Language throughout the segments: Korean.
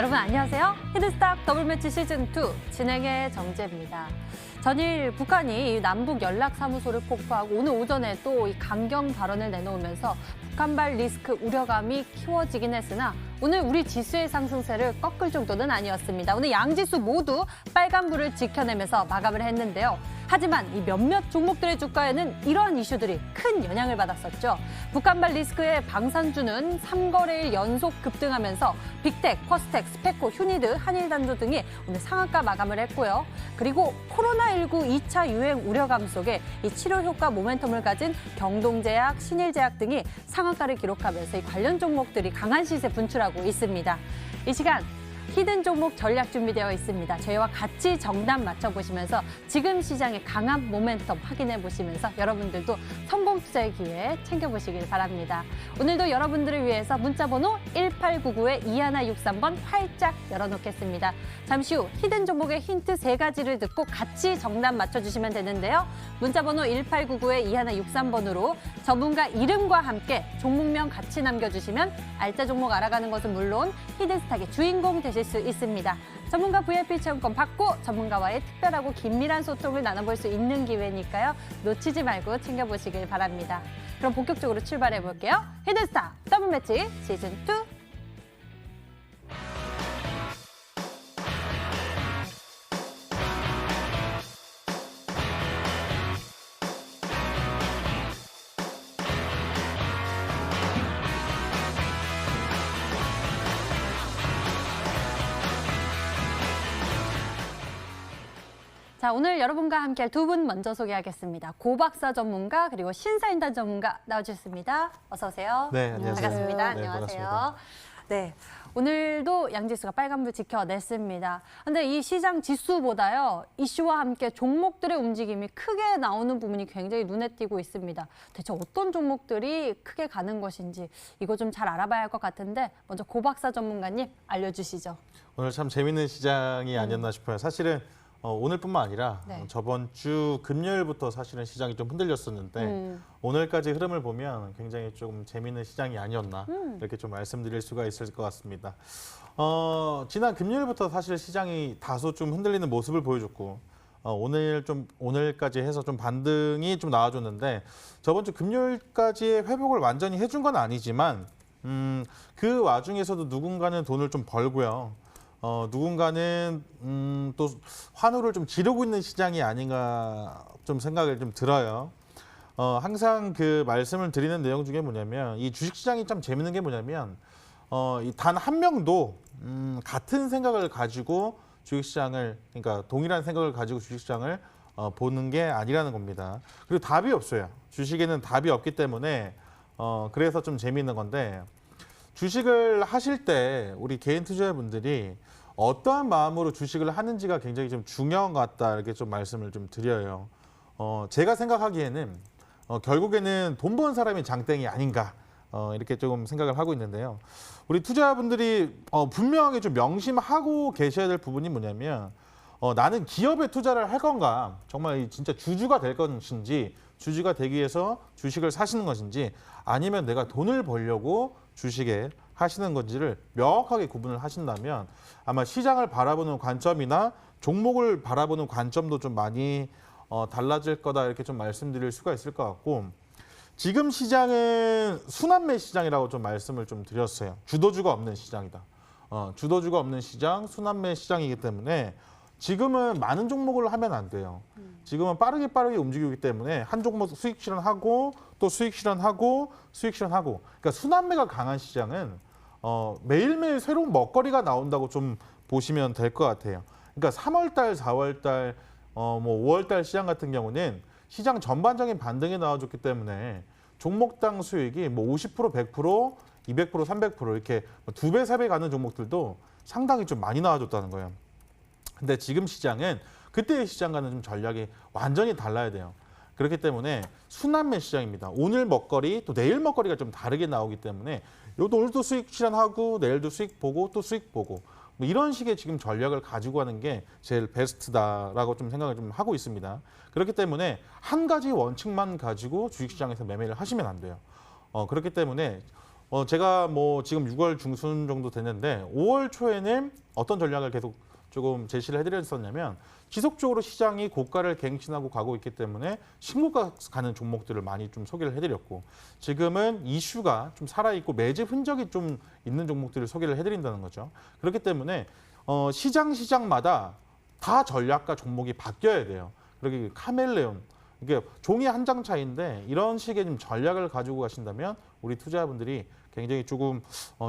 여러분 안녕하세요. 히든스탁 더블매치 시즌2 진행의 정재입니다. 전일 북한이 남북 연락사무소를 폭파하고 오늘 오전에 또 이 강경 발언을 내놓으면서 북한발 리스크 우려감이 키워지긴 했으나 오늘 우리 지수의 상승세를 꺾을 정도는 아니었습니다. 오늘 양지수 모두 빨간불을 지켜내면서 마감을 했는데요. 하지만 이 몇몇 종목들의 주가에는 이러한 이슈들이 큰 영향을 받았었죠. 북한발 리스크의 방산주는 3거래일 연속 급등하면서 빅텍, 퍼스텍, 스페코, 휴니드, 한일단조 등이 오늘 상한가 마감을 했고요. 그리고 코로나19 2차 유행 우려감 속에 이 치료 효과 모멘텀을 가진 경동제약, 신일제약 등이 상한가를 기록하면서 이 관련 종목들이 강한 시세 분출하고 있습니다. 이 시간 히든 종목 전략 준비되어 있습니다. 저희와 같이 정답 맞춰보시면서 지금 시장의 강한 모멘텀 확인해 보시면서 여러분들도 성공 투자의 기회 챙겨보시길 바랍니다. 오늘도 여러분들을 위해서 문자번호 1899-2163번 활짝 열어놓겠습니다. 잠시 후 히든 종목의 힌트 3가지를 듣고 같이 정답 맞춰주시면 되는데요. 문자번호 1899-2163번으로 전문가 이름과 함께 종목명 같이 남겨주시면 알짜 종목 알아가는 것은 물론 히든스탁의 주인공 되실 수 있습니다. 전문가 VIP 체험권 받고 전문가와의 특별하고 긴밀한 소통을 나눠볼 수 있는 기회니까요. 놓치지 말고 챙겨보시길 바랍니다. 그럼 본격적으로 출발해 볼게요. 히든스탁 더블매치 시즌2. 자, 오늘 여러분과 함께할 두 분 먼저 소개하겠습니다. 고박사 전문가 그리고 신사임당 전문가 나와주셨습니다. 어서 오세요. 네, 안녕하세요. 반갑습니다. 네, 안녕하세요. 반갑습니다. 네, 오늘도 양지수가 빨간불 지켜냈습니다. 근데 이 시장 지수보다요, 이슈와 함께 종목들의 움직임이 크게 나오는 부분이 굉장히 눈에 띄고 있습니다. 대체 어떤 종목들이 크게 가는 것인지 이거 좀 잘 알아봐야 할 것 같은데 먼저 고박사 전문가님 알려주시죠. 오늘 참 재밌는 시장이 아니었나 싶어요. 사실은 오늘뿐만 아니라 네. 저번 주 금요일부터 사실은 시장이 좀 흔들렸었는데 오늘까지 흐름을 보면 굉장히 좀 재밌는 시장이 아니었나 이렇게 좀 말씀드릴 수가 있을 것 같습니다. 지난 금요일부터 사실 시장이 다소 좀 흔들리는 모습을 보여줬고 오늘까지 해서 좀 반등이 좀 나와줬는데 저번 주 금요일까지의 회복을 완전히 해준 건 아니지만 그 와중에서도 누군가는 돈을 좀 벌고요. 누군가는 또 환호를 좀 지르고 있는 시장이 아닌가 좀 생각을 좀 들어요. 항상 그 말씀을 드리는 내용 중에 뭐냐면 이 주식시장이 참 재밌는 게 뭐냐면 단 한 명도 같은 생각을 가지고 주식시장을 그러니까 동일한 생각을 가지고 주식시장을 보는 게 아니라는 겁니다. 그리고 답이 없어요. 주식에는 답이 없기 때문에 그래서 좀 재미있는 건데 주식을 하실 때 우리 개인 투자자분들이 어떠한 마음으로 주식을 하는지가 굉장히 좀 중요한 것 같다 이렇게 좀 말씀을 좀 드려요. 제가 생각하기에는 결국에는 돈 버는 사람이 장땡이 아닌가 이렇게 조금 생각을 하고 있는데요. 우리 투자자분들이 분명하게 좀 명심하고 계셔야 될 부분이 뭐냐면 나는 기업에 투자를 할 건가 정말 진짜 주주가 될 것인지 주주가 되기 위해서 주식을 사시는 것인지 아니면 내가 돈을 벌려고 주식에 하시는 건지를 명확하게 구분을 하신다면 아마 시장을 바라보는 관점이나 종목을 바라보는 관점도 좀 많이 달라질 거다 이렇게 좀 말씀드릴 수가 있을 것 같고 지금 시장은 순환매 시장이라고 좀 말씀을 좀 드렸어요. 주도주가 없는 시장이다. 주도주가 없는 시장, 순환매 시장이기 때문에 지금은 많은 종목을 하면 안 돼요. 지금은 빠르게 움직이기 때문에 한 종목 수익 실현하고 또 수익 실현하고 수익 실현하고 그러니까 순환매가 강한 시장은 매일매일 새로운 먹거리가 나온다고 좀 보시면 될 것 같아요. 그러니까 3월달, 4월달, 5월달 시장 같은 경우는 시장 전반적인 반등이 나와줬기 때문에 종목당 수익이 50%, 100%, 200%, 300% 이렇게 2배, 3배 가는 종목들도 상당히 좀 많이 나와줬다는 거예요. 근데 지금 시장은 그때의 시장과는 좀 전략이 완전히 달라야 돼요. 그렇기 때문에 순환매 시장입니다. 오늘 먹거리 또 내일 먹거리가 좀 다르게 나오기 때문에 오늘도 수익 실현하고 내일도 수익 보고 또 수익 보고 뭐 이런 식의 지금 전략을 가지고 가는 게 제일 베스트다라고 좀 생각을 좀 하고 있습니다. 그렇기 때문에 한 가지 원칙만 가지고 주식시장에서 매매를 하시면 안 돼요. 그렇기 때문에 제가 뭐 지금 6월 중순 정도 됐는데 5월 초에는 어떤 전략을 계속 조금 제시를 해드렸었냐면 지속적으로 시장이 고가를 갱신하고 가고 있기 때문에 신고가 가는 종목들을 많이 좀 소개를 해드렸고 지금은 이슈가 좀 살아있고 매집 흔적이 좀 있는 종목들을 소개를 해드린다는 거죠. 그렇기 때문에 시장마다 다 전략과 종목이 바뀌어야 돼요. 그렇게 카멜레온, 이게 종이 한 장 차이인데 이런 식의 좀 전략을 가지고 가신다면 우리 투자자분들이 굉장히 조금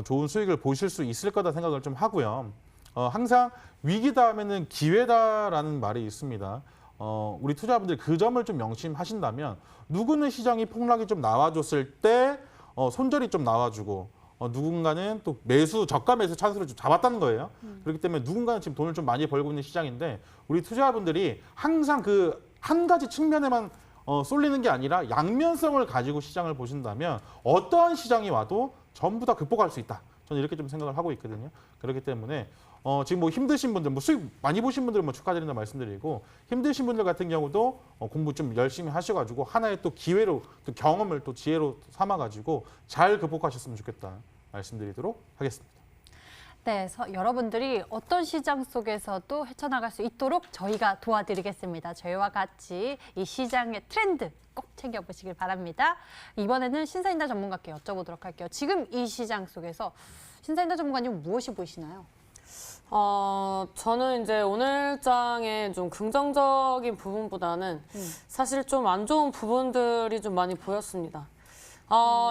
좋은 수익을 보실 수 있을 거다 생각을 좀 하고요. 항상 위기 다음에는 기회다라는 말이 있습니다. 우리 투자자분들이 그 점을 좀 명심하신다면 누구는 시장이 폭락이 좀 나와줬을 때 손절이 좀 나와주고 누군가는 또 저가 매수 찬스를 좀 잡았다는 거예요. 그렇기 때문에 누군가는 지금 돈을 좀 많이 벌고 있는 시장인데 우리 투자자분들이 항상 그 한 가지 측면에만 쏠리는 게 아니라 양면성을 가지고 시장을 보신다면 어떠한 시장이 와도 전부 다 극복할 수 있다. 저는 이렇게 좀 생각을 하고 있거든요. 그렇기 때문에 지금 뭐 힘드신 분들, 뭐 수익 많이 보신 분들은 뭐 축하드린다 말씀드리고 힘드신 분들 같은 경우도 공부 좀 열심히 하셔가지고 하나의 또 기회로 또 경험을 또 지혜로 삼아가지고 잘 극복하셨으면 좋겠다 말씀드리도록 하겠습니다. 네, 여러분들이 어떤 시장 속에서도 헤쳐나갈 수 있도록 저희가 도와드리겠습니다. 저희와 같이 이 시장의 트렌드 꼭 챙겨보시길 바랍니다. 이번에는 신사임당 전문가께 여쭤보도록 할게요. 지금 이 시장 속에서 신사임당 전문가님 무엇이 보이시나요? 저는 이제 오늘장의 좀 긍정적인 부분보다는 사실 좀 안 좋은 부분들이 좀 많이 보였습니다.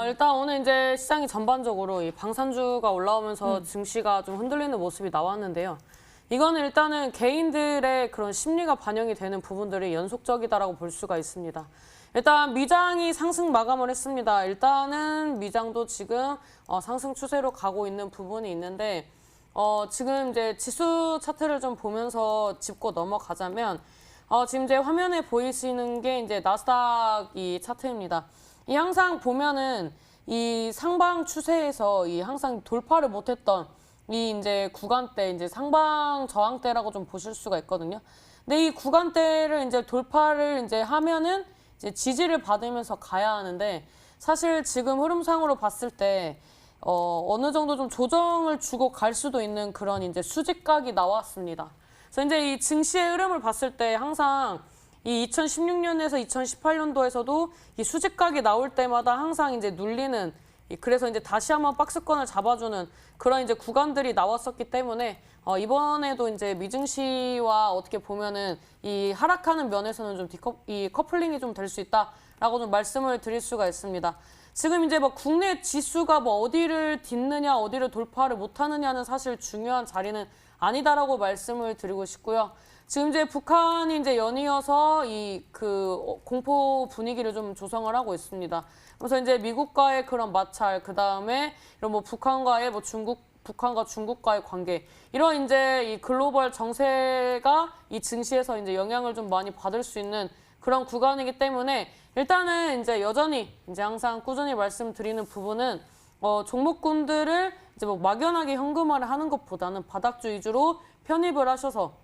일단 오늘 이제 시장이 전반적으로 이 방산주가 올라오면서 증시가 좀 흔들리는 모습이 나왔는데요. 이거는 일단은 개인들의 그런 심리가 반영이 되는 부분들이 연속적이다라고 볼 수가 있습니다. 일단 미장이 상승 마감을 했습니다. 일단은 미장도 지금 상승 추세로 가고 있는 부분이 있는데 지금 이제 지수 차트를 좀 보면서 짚고 넘어가자면 지금 이제 화면에 보이시는 게 이제 나스닥 이 차트입니다. 이 항상 보면은 이 상방 추세에서 이 항상 돌파를 못했던 이 이제 구간대 이제 상방 저항대라고 좀 보실 수가 있거든요. 근데 이 구간대를 이제 돌파를 이제 하면은 이제 지지를 받으면서 가야 하는데 사실 지금 흐름상으로 봤을 때 어느 정도 좀 조정을 주고 갈 수도 있는 그런 이제 수직각이 나왔습니다. 그래서 이제 이 증시의 흐름을 봤을 때 항상 이 2016년에서 2018년도에서도 이 수직각이 나올 때마다 항상 이제 눌리는 그래서 이제 다시 한번 박스권을 잡아주는 그런 이제 구간들이 나왔었기 때문에 이번에도 이제 미증시와 어떻게 보면은 이 하락하는 면에서는 좀 이 커플링이 좀 될 수 있다라고 좀 말씀을 드릴 수가 있습니다. 지금 이제 뭐 국내 지수가 뭐 어디를 딛느냐, 어디를 돌파를 못하느냐는 사실 중요한 자리는 아니다라고 말씀을 드리고 싶고요. 지금 이제 북한이 이제 연이어서 이 공포 분위기를 좀 조성을 하고 있습니다. 그래서 이제 미국과의 그런 마찰, 그 다음에 이런 뭐 북한과 중국과의 관계, 이런 이제 이 글로벌 정세가 이 증시에서 이제 영향을 좀 많이 받을 수 있는 그런 구간이기 때문에 일단은 이제 여전히 이제 항상 꾸준히 말씀드리는 부분은 종목군들을 이제 뭐 막연하게 현금화를 하는 것보다는 바닥주 위주로 편입을 하셔서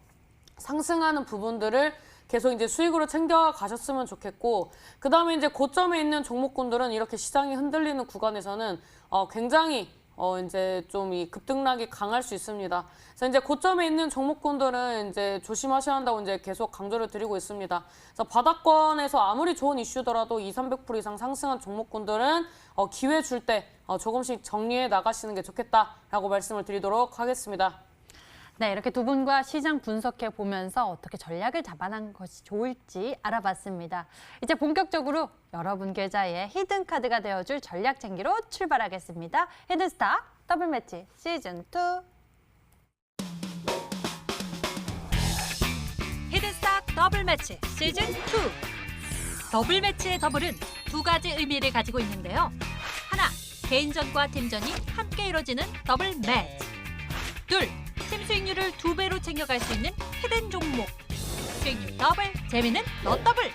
상승하는 부분들을 계속 이제 수익으로 챙겨 가셨으면 좋겠고, 그 다음에 이제 고점에 있는 종목군들은 이렇게 시장이 흔들리는 구간에서는 굉장히 이제 좀 이 급등락이 강할 수 있습니다. 그래서 이제 고점에 있는 종목군들은 이제 조심하셔야 한다고 이제 계속 강조를 드리고 있습니다. 그래서 바닥권에서 아무리 좋은 이슈더라도 200~300% 이상 상승한 종목군들은 기회 줄 때 조금씩 정리해 나가시는 게 좋겠다라고 말씀을 드리도록 하겠습니다. 네, 이렇게 두 분과 시장 분석해 보면서 어떻게 전략을 잡아나가는 것이 좋을지 알아봤습니다. 이제 본격적으로 여러분 계좌의 히든 카드가 되어줄 전략 챙기로 출발하겠습니다. 히든스탁 더블 매치 시즌 2. 히든스탁 더블 매치 시즌 2. 더블 매치의 더블은 두 가지 의미를 가지고 있는데요. 하나, 개인전과 팀전이 함께 이뤄지는 더블 매치. 둘, 팀 수익률을 2배로 챙겨갈 수 있는 히든 종목. 수익률 더블, 재미는 너 더블.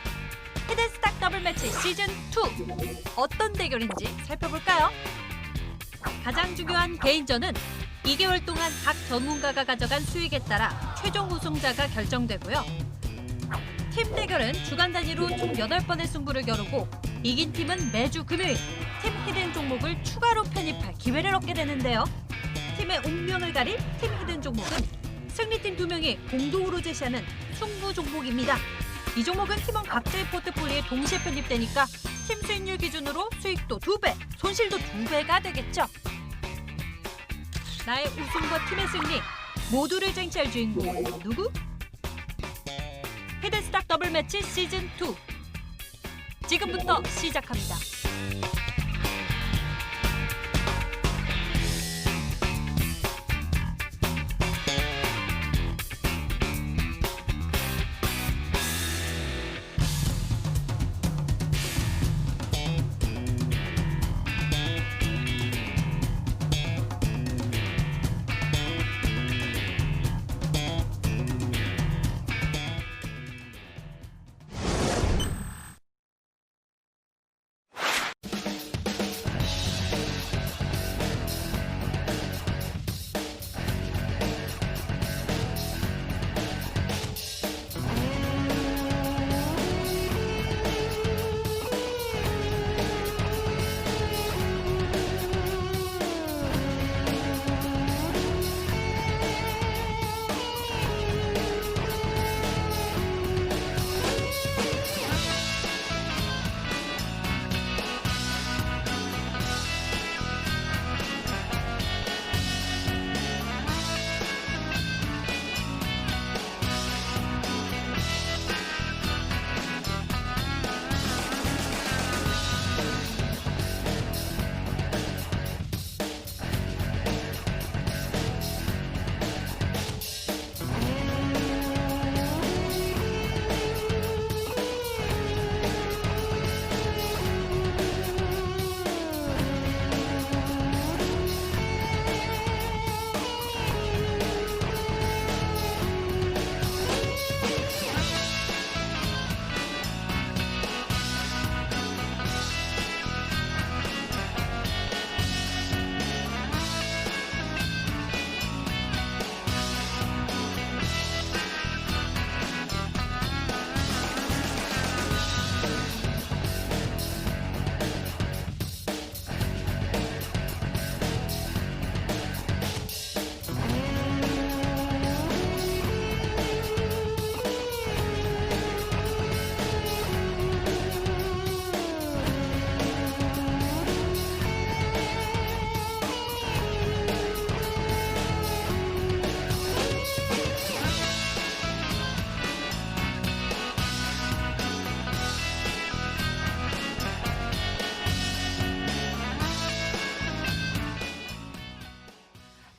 히든스탁 더블 매치 시즌 2. 어떤 대결인지 살펴볼까요? 가장 중요한 개인전은 2개월 동안 각 전문가가 가져간 수익에 따라 최종 우승자가 결정되고요. 팀 대결은 주간 단위로 총 8번의 승부를 겨루고 이긴 팀은 매주 금요일 팀 히든 종목을 추가로 편입할 기회를 얻게 되는데요. 팀의 운명을 가릴 팀 히든 종목은 승리팀 2명이 공동으로 제시하는 승부 종목입니다. 이 종목은 팀원 각자의 포트폴리오에 동시에 편입되니까 팀 수익률 기준으로 수익도 2배, 손실도 2배가 되겠죠. 나의 우승과 팀의 승리 모두를 쟁취할 주인공은 누구? 히든스탁 더블 매치 시즌 2 지금부터 시작합니다.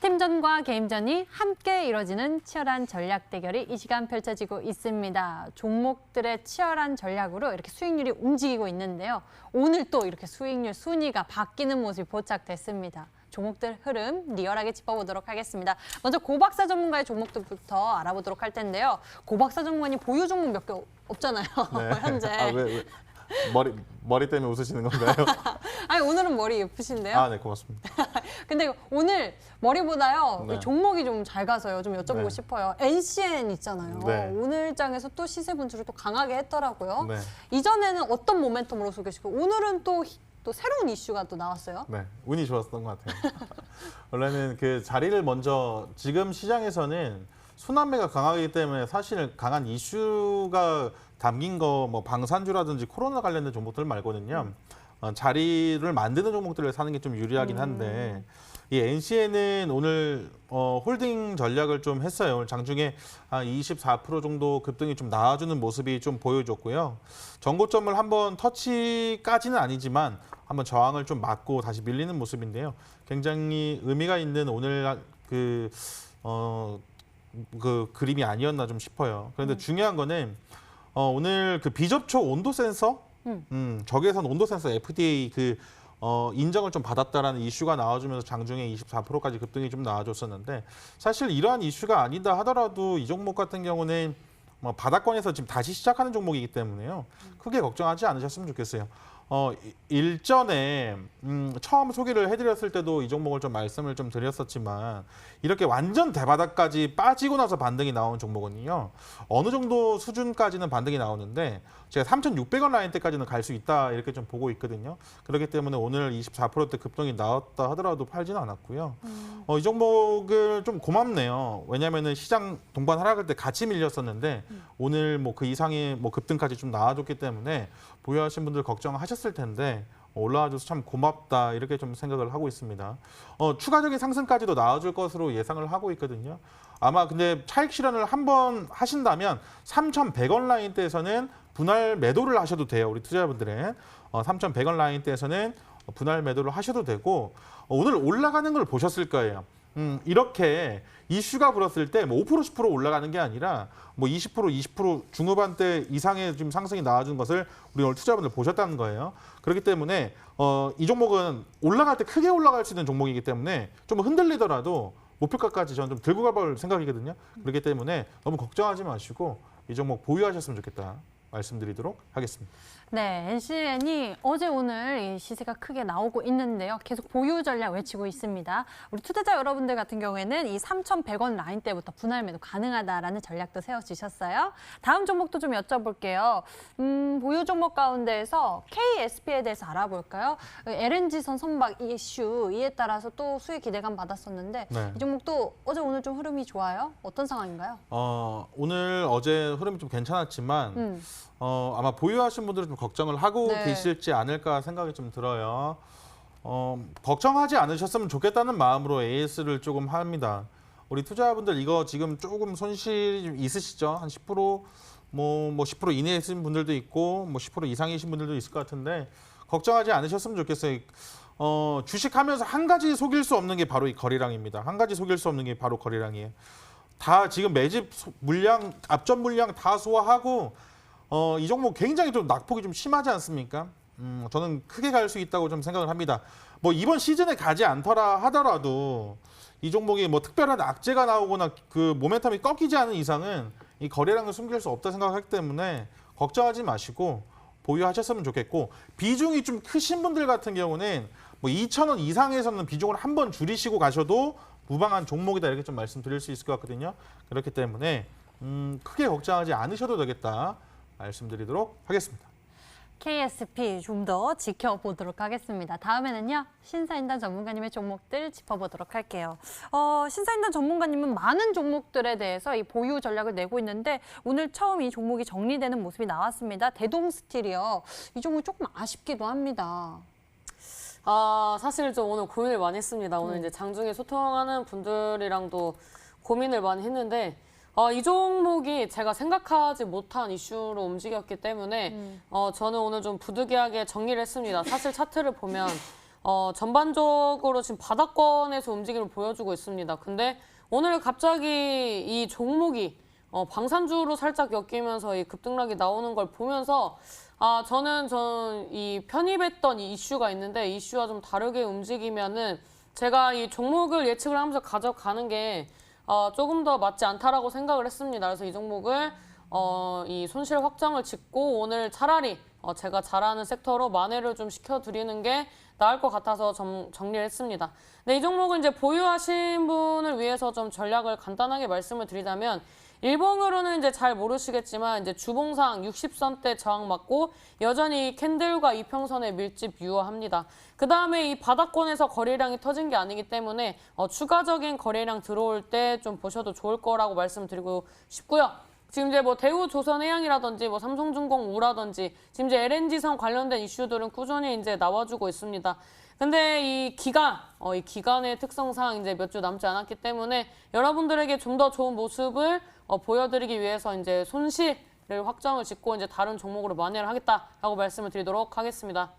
팀전과 게임전이 함께 이뤄지는 치열한 전략 대결이 이 시간 펼쳐지고 있습니다. 종목들의 치열한 전략으로 이렇게 수익률이 움직이고 있는데요. 오늘 또 이렇게 수익률 순위가 바뀌는 모습이 포착됐습니다. 종목들 흐름 리얼하게 짚어보도록 하겠습니다. 먼저 고박사 전문가의 종목들부터 알아보도록 할 텐데요. 고박사 전문가님 보유 종목 몇 개 없잖아요. 현재. 왜? 머리 때문에 웃으시는 건가요? 아니 오늘은 머리 예쁘신데요. 아, 네, 고맙습니다. 근데 오늘 머리보다요 네. 종목이 좀 잘 가서요. 좀 여쭤보고 네. 싶어요. NCN 있잖아요. 네. 오늘 장에서 또 시세 분출을 또 강하게 했더라고요. 네. 이전에는 어떤 모멘텀으로 쏘계시고 오늘은 또 새로운 이슈가 또 나왔어요. 네, 운이 좋았던 것 같아요. 원래는 그 자리를 먼저 지금 시장에서는 순환매가 강하기 때문에 사실 강한 이슈가 담긴 거 뭐 방산주라든지 코로나 관련된 종목들 말고는요. 자리를 만드는 종목들을 사는 게 좀 유리하긴 한데 이 NCN은 오늘 홀딩 전략을 좀 했어요. 오늘 장중에 한 24% 정도 급등이 좀 나와주는 모습이 좀 보여줬고요. 전고점을 한번 터치까지는 아니지만 한번 저항을 좀 맞고 다시 밀리는 모습인데요. 굉장히 의미가 있는 오늘 그 그림이 아니었나 좀 싶어요. 그런데 중요한 거는 오늘 그 비접촉 온도 센서, 적외선 온도 센서 FDA 인정을 좀 받았다라는 이슈가 나와주면서 장중에 24%까지 급등이 좀 나와줬었는데 사실 이러한 이슈가 아니다 하더라도 이 종목 같은 경우는 바닥권에서 지금 다시 시작하는 종목이기 때문에요. 크게 걱정하지 않으셨으면 좋겠어요. 일전에 처음 소개를 해드렸을 때도 이 종목을 좀 말씀을 좀 드렸었지만 이렇게 완전 대바닥까지 빠지고 나서 반등이 나온 종목은요. 어느 정도 수준까지는 반등이 나오는데 제가 3,600원 라인대까지는 갈 수 있다 이렇게 좀 보고 있거든요. 그렇기 때문에 오늘 24%대 급등이 나왔다 하더라도 팔지는 않았고요. 이 종목을 좀 고맙네요. 왜냐하면 시장 동반 하락할 때 같이 밀렸었는데 오늘 뭐 그 이상의 뭐 급등까지 좀 나와줬기 때문에 보유하신 분들 걱정하셨을 텐데 올라와줘서 참 고맙다 이렇게 좀 생각을 하고 있습니다. 추가적인 상승까지도 나와줄 것으로 예상을 하고 있거든요. 아마 근데 차익 실현을 한번 하신다면 3,100원 라인대에서는 분할 매도를 하셔도 돼요. 우리 투자자분들은 3,100원 라인대에서는 분할 매도를 하셔도 되고 오늘 올라가는 걸 보셨을 거예요. 이렇게 이슈가 불었을 때 뭐 5% 10% 올라가는 게 아니라 뭐 20% 중후반대 이상의 지금 상승이 나와준 것을 우리 오늘 투자분들 보셨다는 거예요. 그렇기 때문에 이 종목은 올라갈 때 크게 올라갈 수 있는 종목이기 때문에 좀 흔들리더라도 목표가까지 저는 좀 들고 가볼 생각이거든요. 그렇기 때문에 너무 걱정하지 마시고 이 종목 보유하셨으면 좋겠다 말씀드리도록 하겠습니다. 네, NCN이 어제 오늘 이 시세가 크게 나오고 있는데요. 계속 보유 전략 외치고 있습니다. 우리 투자자 여러분들 같은 경우에는 이 3,100원 라인대부터 분할 매도 가능하다라는 전략도 세워주셨어요. 다음 종목도 좀 여쭤볼게요. 보유 종목 가운데에서 KSP에 대해서 알아볼까요? LNG선 선박 이슈 이에 따라서 또 수익 기대감 받았었는데 네. 이 종목도 어제 오늘 좀 흐름이 좋아요? 어떤 상황인가요? 오늘 어제 흐름이 좀 괜찮았지만 아마 보유하신 분들은 좀 걱정을 하고 네. 계실지 않을까 생각이 좀 들어요. 걱정하지 않으셨으면 좋겠다는 마음으로 AS를 조금 합니다. 우리 투자자분들 이거 지금 조금 손실이 좀 있으시죠? 한 10%, 뭐 10% 이내에 쓰신 분들도 있고 뭐 10% 이상이신 분들도 있을 것 같은데 걱정하지 않으셨으면 좋겠어요. 주식하면서 한 가지 속일 수 없는 게 바로 이 거래량입니다. 한 가지 속일 수 없는 게 바로 거래량이에요. 다 지금 매집 물량, 앞전 물량 다 소화하고 이 종목 굉장히 좀 낙폭이 좀 심하지 않습니까? 저는 크게 갈 수 있다고 좀 생각을 합니다. 뭐 이번 시즌에 가지 않더라 하더라도 이 종목이 뭐 특별한 악재가 나오거나 그 모멘텀이 꺾이지 않은 이상은 이 거래량을 숨길 수 없다 생각하기 때문에 걱정하지 마시고 보유하셨으면 좋겠고 비중이 좀 크신 분들 같은 경우는 뭐 2,000원 이상에서는 비중을 한번 줄이시고 가셔도 무방한 종목이다 이렇게 좀 말씀드릴 수 있을 것 같거든요. 그렇기 때문에 크게 걱정하지 않으셔도 되겠다. 말씀드리도록 하겠습니다. KSP 좀 더 지켜보도록 하겠습니다. 다음에는요. 신사인단 전문가님의 종목들 짚어보도록 할게요. 신사인단 전문가님은 많은 종목들에 대해서 이 보유 전략을 내고 있는데 오늘 처음 이 종목이 정리되는 모습이 나왔습니다. 대동스틸이요. 이 종목 조금 아쉽기도 합니다. 사실 좀 오늘 고민을 많이 했습니다. 오늘 이제 장중에 소통하는 분들이랑도 고민을 많이 했는데 이 종목이 제가 생각하지 못한 이슈로 움직였기 때문에 저는 오늘 좀 부득이하게 정리를 했습니다. 사실 차트를 보면 전반적으로 지금 바닥권에서 움직임을 보여주고 있습니다. 근데 오늘 갑자기 이 종목이 방산주로 살짝 엮이면서 이 급등락이 나오는 걸 보면서 저는 이 편입했던 이 이슈가 있는데 이슈와 좀 다르게 움직이면은 제가 이 종목을 예측을 하면서 가져가는 게 조금 더 맞지 않다라고 생각을 했습니다. 그래서 이 종목을 이 손실 확정을 짓고 오늘 차라리 제가 잘하는 섹터로 만회를 좀 시켜드리는 게 나을 것 같아서 정리를 했습니다. 네, 이 종목은 이제 보유하신 분을 위해서 좀 전략을 간단하게 말씀을 드리자면 일봉으로는 이제 잘 모르시겠지만 이제 주봉상 60선대 저항 맞고 여전히 캔들과 이평선의 밀집 유효합니다. 그 다음에 이 바닥권에서 거래량이 터진 게 아니기 때문에 추가적인 거래량 들어올 때 좀 보셔도 좋을 거라고 말씀드리고 싶고요. 지금 이제 뭐 대우조선해양이라든지 뭐 삼성중공 우라든지 지금 이제 LNG선 관련된 이슈들은 꾸준히 이제 나와주고 있습니다. 근데 이 기간의 특성상 이제 몇 주 남지 않았기 때문에 여러분들에게 좀 더 좋은 모습을 보여드리기 위해서 이제 손실을 확정을 짓고 이제 다른 종목으로 만회를 하겠다라고 말씀을 드리도록 하겠습니다.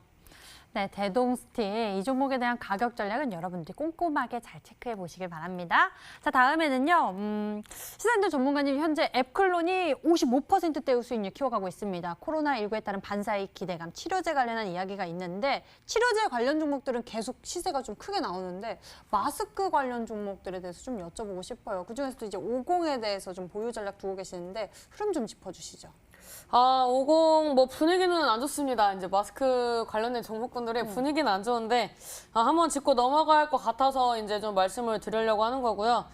네, 대동스틸 이 종목에 대한 가격 전략은 여러분들이 꼼꼼하게 잘 체크해 보시길 바랍니다. 자, 다음에는요. 신사인단 전문가님 현재 앱클론이 55%대의 수익률 키워가고 있습니다. 코로나19에 따른 반사이익 기대감, 치료제 관련한 이야기가 있는데 치료제 관련 종목들은 계속 시세가 좀 크게 나오는데 마스크 관련 종목들에 대해서 좀 여쭤보고 싶어요. 그중에서도 이제 50에 대해서 좀 보유 전략 두고 계시는데 흐름 좀 짚어주시죠. 50 뭐 분위기는 안 좋습니다. 이제 마스크 관련된 종목군들의 분위기는 안 좋은데 한번 짚고 넘어갈 것 같아서 이제 좀 말씀을 드리려고 하는 거고요.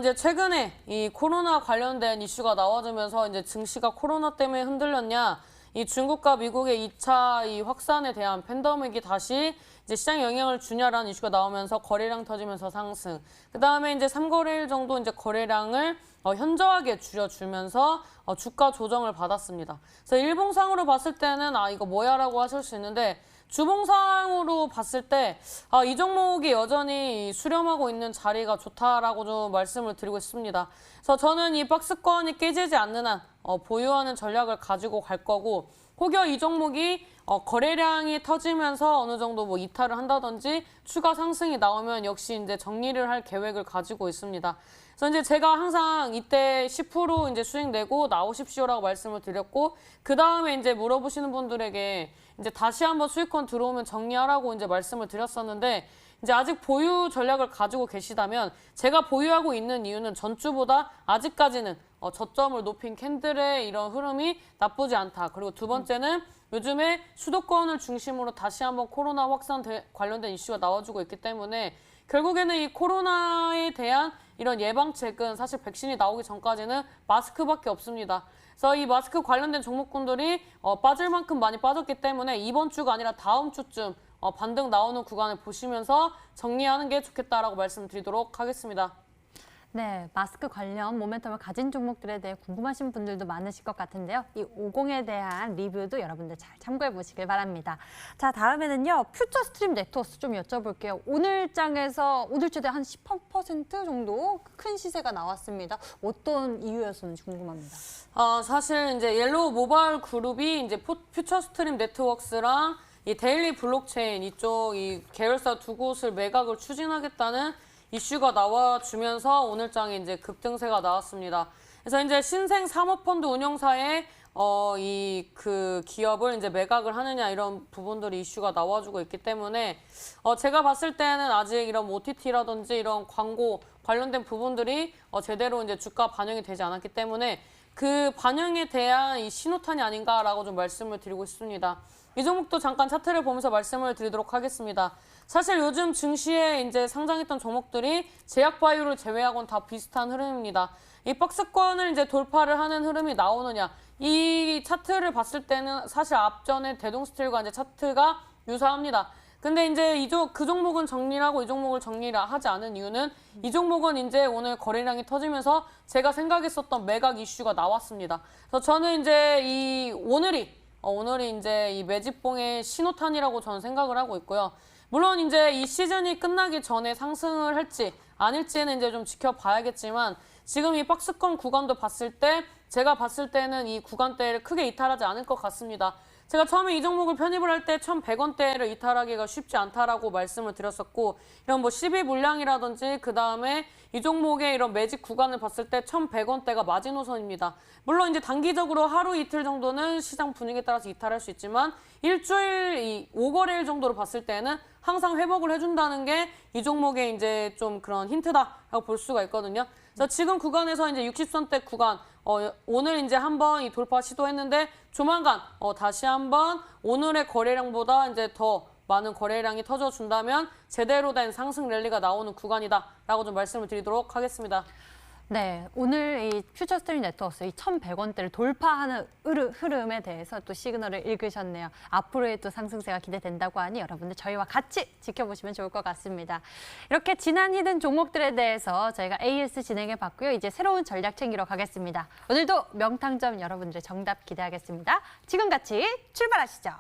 이제 최근에 이 코로나 관련된 이슈가 나와주면서 이제 증시가 코로나 때문에 흔들렸냐, 이 중국과 미국의 2차 이 확산에 대한 팬데믹이 다시 이제 시장에 영향을 주냐라는 이슈가 나오면서 거래량 터지면서 상승. 그 다음에 이제 3거래일 정도 이제 거래량을 현저하게 줄여주면서 주가 조정을 받았습니다. 그래서 일봉상으로 봤을 때는 이거 뭐야라고 하실 수 있는데, 주봉상으로 봤을 때 이 종목이 여전히 수렴하고 있는 자리가 좋다라고 좀 말씀을 드리고 있습니다. 그래서 저는 이 박스권이 깨지지 않는 한 보유하는 전략을 가지고 갈 거고, 혹여 이 종목이 거래량이 터지면서 어느 정도 뭐 이탈을 한다든지 추가 상승이 나오면 역시 이제 정리를 할 계획을 가지고 있습니다. 그래서 이제 제가 항상 이때 10% 이제 수익 내고 나오십시오라고 말씀을 드렸고, 그 다음에 이제 물어보시는 분들에게 이제 다시 한번 수익권 들어오면 정리하라고 이제 말씀을 드렸었는데, 이제 아직 보유 전략을 가지고 계시다면, 제가 보유하고 있는 이유는 전주보다 아직까지는 저점을 높인 캔들의 이런 흐름이 나쁘지 않다. 그리고 두 번째는 요즘에 수도권을 중심으로 다시 한번 코로나 확산 관련된 이슈가 나와주고 있기 때문에, 결국에는 이 코로나에 대한 이런 예방책은 사실 백신이 나오기 전까지는 마스크밖에 없습니다. 그래서 이 마스크 관련된 종목군들이 빠질 만큼 많이 빠졌기 때문에 이번 주가 아니라 다음 주쯤 반등 나오는 구간을 보시면서 정리하는 게 좋겠다라고 말씀드리도록 하겠습니다. 네, 마스크 관련 모멘텀을 가진 종목들에 대해 궁금하신 분들도 많으실 것 같은데요. 이 50에 대한 리뷰도 여러분들 잘 참고해 보시길 바랍니다. 자, 다음에는요. 퓨처 스트림 네트워크 좀 여쭤볼게요. 오늘 장에서 오늘 최대 한 10% 정도 큰 시세가 나왔습니다. 어떤 이유였었는지 궁금합니다. 사실 이제 옐로우 모바일 그룹이 이제 퓨처 스트림 네트워크스랑 이 데일리 블록체인 이쪽 이 계열사 두 곳을 매각을 추진하겠다는 이슈가 나와주면서 오늘 장에 이제 급등세가 나왔습니다. 그래서 이제 신생 사모펀드 운용사의 이 그 기업을 이제 매각을 하느냐 이런 부분들이 이슈가 나와주고 있기 때문에 제가 봤을 때는 아직 이런 OTT라든지 이런 광고 관련된 부분들이 제대로 이제 주가 반영이 되지 않았기 때문에 그 반영에 대한 이 신호탄이 아닌가라고 좀 말씀을 드리고 있습니다. 이 종목도 잠깐 차트를 보면서 말씀을 드리도록 하겠습니다. 사실 요즘 증시에 이제 상장했던 종목들이 제약바이오를 제외하고는 다 비슷한 흐름입니다. 이 박스권을 이제 돌파를 하는 흐름이 나오느냐. 이 차트를 봤을 때는 사실 앞전에 대동스틸과 이제 차트가 유사합니다. 근데 이제 그 종목은 정리를 하고 이 종목을 정리를 하지 않은 이유는 이 종목은 이제 오늘 거래량이 터지면서 제가 생각했었던 매각 이슈가 나왔습니다. 그래서 저는 이제 오늘이 이제 이 매집봉의 신호탄이라고 저는 생각을 하고 있고요. 물론 이제 이 시즌이 끝나기 전에 상승을 할지 아닐지는 이제 좀 지켜봐야겠지만, 지금 이 박스권 구간도 봤을 때 제가 봤을 때는 이 구간대를 크게 이탈하지 않을 것 같습니다. 제가 처음에 이 종목을 편입을 할 때 1,100원대를 이탈하기가 쉽지 않다라고 말씀을 드렸었고, 이런 뭐 12 물량이라든지 그 다음에 이 종목의 이런 매직 구간을 봤을 때 1,100원대가 마지노선입니다. 물론 이제 단기적으로 하루 이틀 정도는 시장 분위기에 따라서 이탈할 수 있지만 일주일 이 5거래일 정도로 봤을 때는 항상 회복을 해준다는 게 이 종목의 이제 좀 그런 힌트다라고 볼 수가 있거든요. 그래서 지금 구간에서 이제 60선대 구간 오늘 이제 한번 이 돌파 시도했는데 조만간 다시 한번 오늘의 거래량보다 이제 더 많은 거래량이 터져준다면 제대로 된 상승 랠리가 나오는 구간이다라고 좀 말씀을 드리도록 하겠습니다. 네, 오늘 이 퓨처 스트림 네트워크 이 1,100원대를 돌파하는 흐름에 대해서 또 시그널을 읽으셨네요. 앞으로의 또 상승세가 기대된다고 하니 여러분들 저희와 같이 지켜보시면 좋을 것 같습니다. 이렇게 지난 히든 종목들에 대해서 저희가 AS 진행해 봤고요. 이제 새로운 전략 챙기러 가겠습니다. 오늘도 명탕점 여러분들의 정답 기대하겠습니다. 지금 같이 출발하시죠.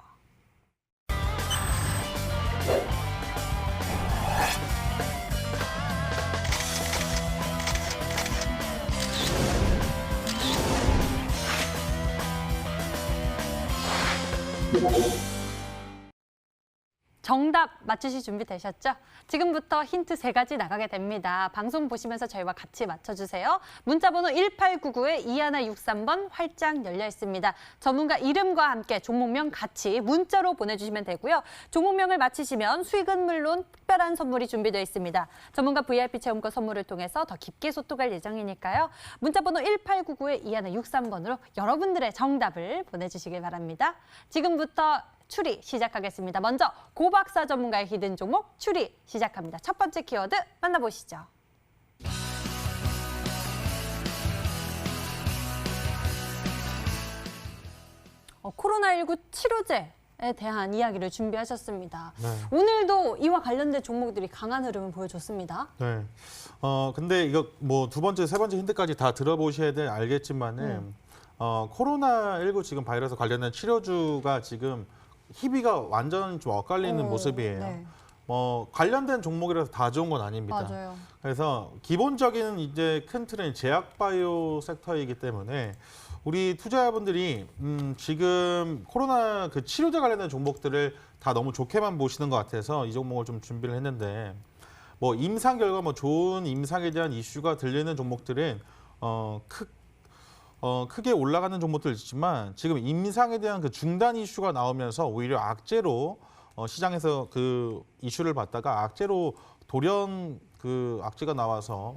정답 맞추실 준비 되셨죠? 지금부터 힌트 3가지 나가게 됩니다. 방송 보시면서 저희와 같이 맞춰주세요. 문자번호 1899-2163번 활짝 열려 있습니다. 전문가 이름과 함께 종목명 같이 문자로 보내주시면 되고요. 종목명을 맞히시면 수익은 물론 특별한 선물이 준비되어 있습니다. 전문가 VIP 체험권 선물을 통해서 더 깊게 소통할 예정이니까요. 문자번호 1899-2163번으로 여러분들의 정답을 보내주시길 바랍니다. 지금부터 추리 시작하겠습니다. 먼저 고박사 전문가의 히든 종목 추리 시작합니다. 첫 번째 키워드 만나보시죠. 코로나19 치료제에 대한 이야기를 준비하셨습니다. 네. 오늘도 이와 관련된 종목들이 강한 흐름을 보여줬습니다. 네. 근데 이거 뭐 두 번째, 세 번째 힌트까지 다 들어보셔야 알겠지만은 코로나19 지금 바이러스 관련된 치료주가 지금 희비가 완전 좀 엇갈리는 모습이에요. 네. 관련된 종목이라서 다 좋은 건 아닙니다. 맞아요. 그래서 기본적인 이제 큰 틀은 제약바이오 섹터이기 때문에 우리 투자자분들이 지금 코로나 그 치료제 관련된 종목들을 다 너무 좋게만 보시는 것 같아서 이 종목을 좀 준비를 했는데 뭐 임상 결과 뭐 좋은 임상에 대한 이슈가 들리는 종목들은 크게 올라가는 종목들 있지만 지금 임상에 대한 그 중단 이슈가 나오면서 오히려 악재로 시장에서 그 이슈를 받다가 악재로 돌연 그 악재가 나와서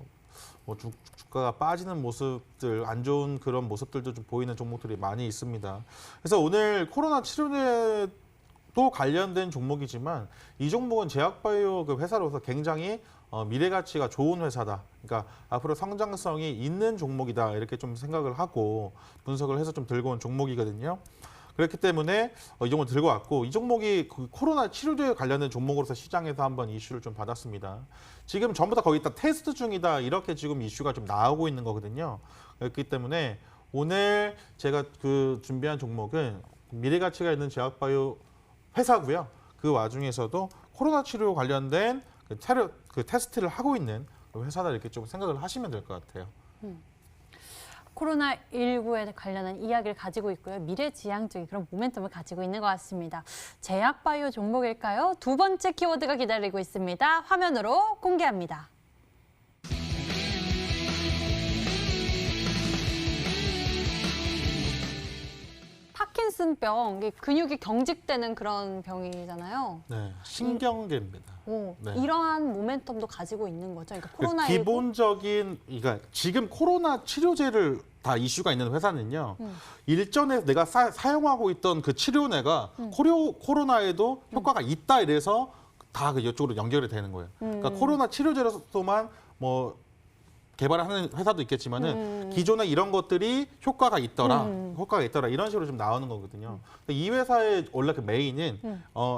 뭐 주가가 빠지는 모습들, 안 좋은 그런 모습들도 좀 보이는 종목들이 많이 있습니다. 그래서 오늘 코로나 치료제도 관련된 종목이지만 이 종목은 제약바이오 그 회사로서 굉장히 미래 가치가 좋은 회사다. 그러니까 앞으로 성장성이 있는 종목이다. 이렇게 좀 생각을 하고 분석을 해서 좀 들고 온 종목이거든요. 그렇기 때문에 이 종목을 들고 왔고 이 종목이 그 코로나 치료제에 관련된 종목으로서 시장에서 한번 이슈를 좀 받았습니다. 지금 전부 다 거의 다 테스트 중이다 이렇게 지금 이슈가 좀 나오고 있는 거거든요. 그렇기 때문에 오늘 제가 그 준비한 종목은 미래 가치가 있는 제약바이오 회사고요. 그 와중에서도 코로나 치료 관련된 그 테스트를 하고 있는 회사다 이렇게 좀 생각을 하시면 될 것 같아요. 코로나19에 관련한 이야기를 가지고 있고요. 미래지향적인 그런 모멘텀을 가지고 있는 것 같습니다. 제약바이오 종목일까요? 두 번째 키워드가 기다리고 있습니다. 화면으로 공개합니다. 파킨슨병, 이게 근육이 경직되는 그런 병이잖아요. 네, 신경계입니다. 네. 이러한 모멘텀도 가지고 있는 거죠. 그러니까 코로나19. 기본적인, 그러니까 지금 코로나 치료제를 다 이슈가 있는 회사는요. 일전에 내가 사용하고 있던 그 치료제가 코로나에도 효과가 있다 이래서 다 그 이쪽으로 연결이 되는 거예요. 그러니까 코로나 치료제로서만 뭐 개발하는 회사도 있겠지만은 기존에 이런 것들이 효과가 있더라 이런 식으로 좀 나오는 거거든요. 근데 이 회사의 원래 그 메인은